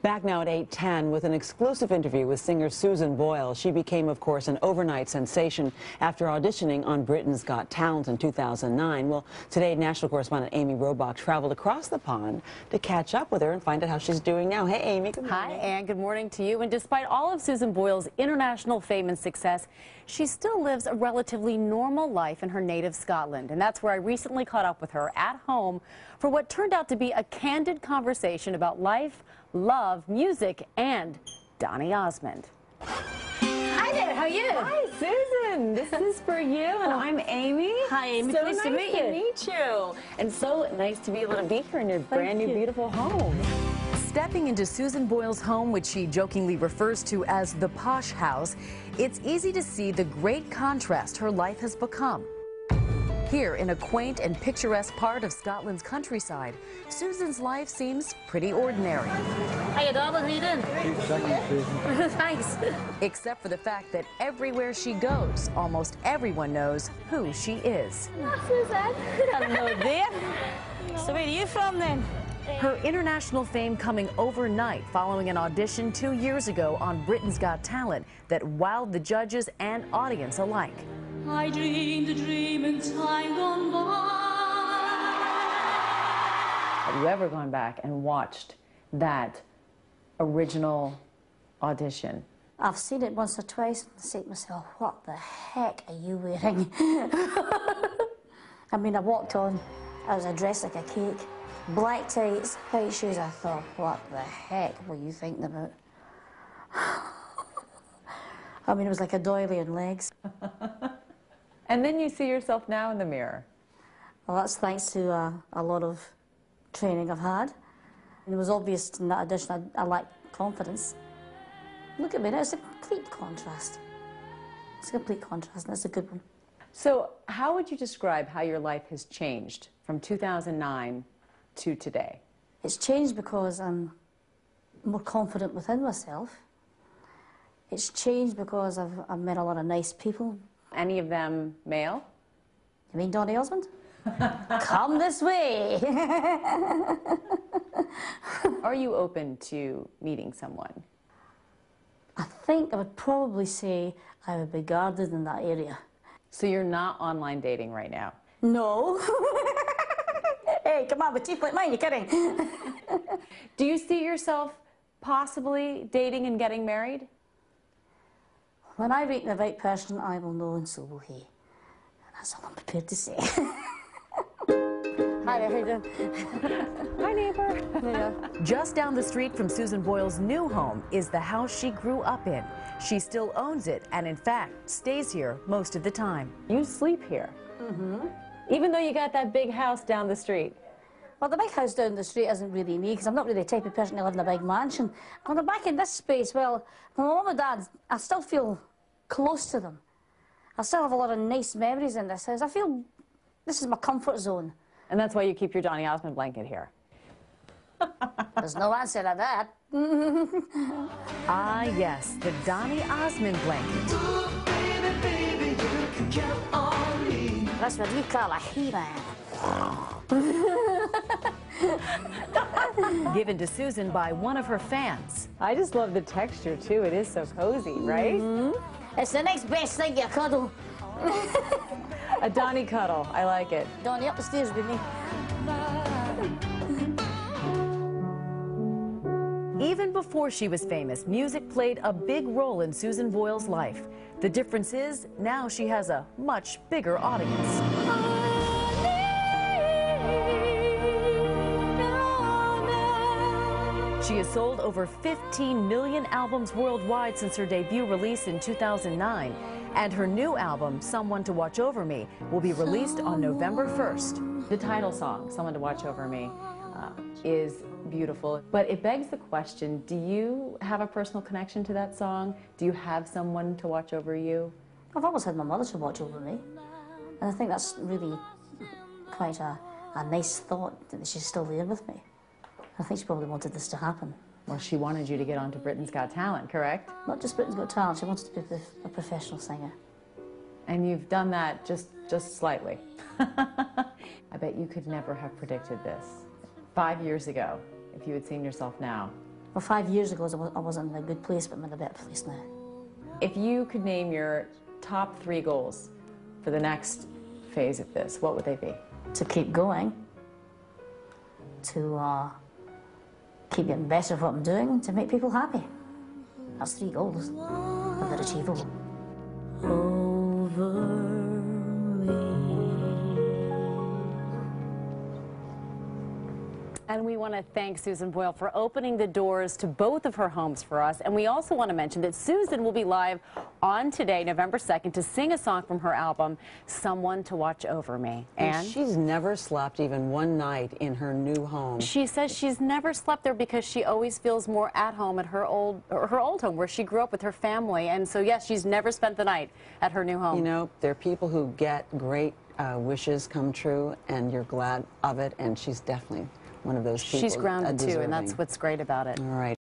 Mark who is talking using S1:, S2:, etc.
S1: Back now at 8:10 with an exclusive interview with singer Susan Boyle. She became, of course, an overnight sensation after auditioning on Britain's Got Talent in 2009. Well, today, national correspondent Amy Robach traveled across the pond to catch up with her and find out how she's doing now. Hey, Amy, good morning.
S2: Hi, Ann. Good morning to you. And despite all of Susan Boyle's international fame and success, she still lives a relatively normal life in her native Scotland. And that's where I recently caught up with her at home for what turned out to be a candid conversation about life, love, music, and Donny Osmond.
S3: Hi there, how are you?
S2: Hi, Susan. This is for you, and I'm Amy.
S3: Hi, Amy.
S2: So
S3: nice
S2: nice
S3: to meet
S2: you. And so nice to be able to be here in your brand new, beautiful home. Stepping into Susan Boyle's home, which she jokingly refers to as the posh house, it's easy to see the great contrast her life has become. Here, in a quaint and picturesque part of Scotland's countryside, Susan's life seems pretty ordinary.
S3: Hiya, darling. How you doing? Thanks.
S2: Except for the fact that everywhere she goes, almost everyone knows who she is.
S3: Susan. Hello there. So where are you from then?
S2: Her international fame coming overnight following an audition 2 years ago on Britain's Got Talent that wowed the judges and audience alike.
S4: I dreamed a dream in time gone by.
S2: Have you ever gone back and watched that original audition?
S3: I've seen it once or twice and say to myself, what the heck are you wearing? I mean, I walked on, I was dressed like a cake, black tights, white shoes. I thought, what the heck were you thinking about? I mean, it was like a doily on legs.
S2: And then you see yourself now in the mirror.
S3: Well, that's thanks to a lot of training I've had. And it was obvious in that audition I lacked confidence. Look at me now, it's a complete contrast. It's a complete contrast, and it's a good one.
S2: So how would you describe how your life has changed from 2009 to today?
S3: It's changed because I'm more confident within myself. It's changed because I've met a lot of nice people.
S2: Any of them male?
S3: You mean Donny Osmond? Come this way.
S2: Are you open to meeting someone?
S3: I think I would probably say I would be guarded in that area.
S2: So you're not online dating right now?
S3: No. Hey, come on, with teeth like mine, you're kidding.
S2: Do you see yourself possibly dating and getting married?
S3: When I meet the right person, I will know, and so will he. And that's all I'm prepared to say. Hi there, how you doing?
S2: Hi, neighbor.
S3: Yeah.
S2: Just down the street from Susan Boyle's new home is the house she grew up in. She still owns it and, in fact, stays here most of the time. You sleep here?
S3: Mm-hmm.
S2: Even though you got that big house down the street?
S3: Well, the big house down the street isn't really me, because I'm not really the type of person to live in a big mansion. When I'm back in this space, well, my mum and dad, I still feel close to them. I still have a lot of nice memories in this house. I feel this is my comfort zone.
S2: And that's why you keep your Donny Osmond blanket here?
S3: There's no answer to that.
S2: Ah, yes, the Donny Osmond blanket.
S4: Ooh, baby, baby, you can count on me.
S3: That's what we call a He-Man.
S2: Given to Susan by one of her fans. I just love the texture, too. It is so cozy, right?
S3: Mm-hmm. It's the next best thing you cuddle.
S2: A Donny cuddle. I like it.
S3: Donny, up the stairs with me.
S2: Even before she was famous, music played a big role in Susan Boyle's life. The difference is, now she has a much bigger audience. She has sold over 15 million albums worldwide since her debut release in 2009. And her new album, Someone to Watch Over Me, will be released on November 1st. The title song, Someone to Watch Over Me, is beautiful. But it begs the question, do you have a personal connection to that song? Do you have someone to watch over you?
S3: I've always had my mother to watch over me. And I think that's really quite a nice thought, that she's still there with me. I think she probably wanted this to happen.
S2: Well, she wanted you to get onto Britain's Got Talent, correct?
S3: Not just Britain's Got Talent, she wanted to be a professional singer.
S2: And you've done that just slightly. I bet you could never have predicted this. 5 years ago, if you had seen yourself now,
S3: Well, 5 years ago, I wasn't in a good place, but I'm in a better place now.
S2: If you could name your top 3 goals for the next phase of this, what would they be?
S3: To keep going, to keep getting better at what I'm doing, to make people happy. That's 3 goals, and they're achievable.
S2: And we want to thank Susan Boyle for opening the doors to both of her homes for us. And we also want to mention that Susan will be live on today, November 2nd, to sing a song from her album, Someone to Watch Over Me.
S1: And she's never slept even one night in her new home.
S2: She says she's never slept there because she always feels more at home at her old home where she grew up with her family. And so, yes, she's never spent the night at her new home.
S1: You know, there are people who get great wishes come true, and you're glad of it, and she's definitely one of those people.
S2: She's grounded too,
S1: deserving.
S2: and that's what's great about it.
S1: All right.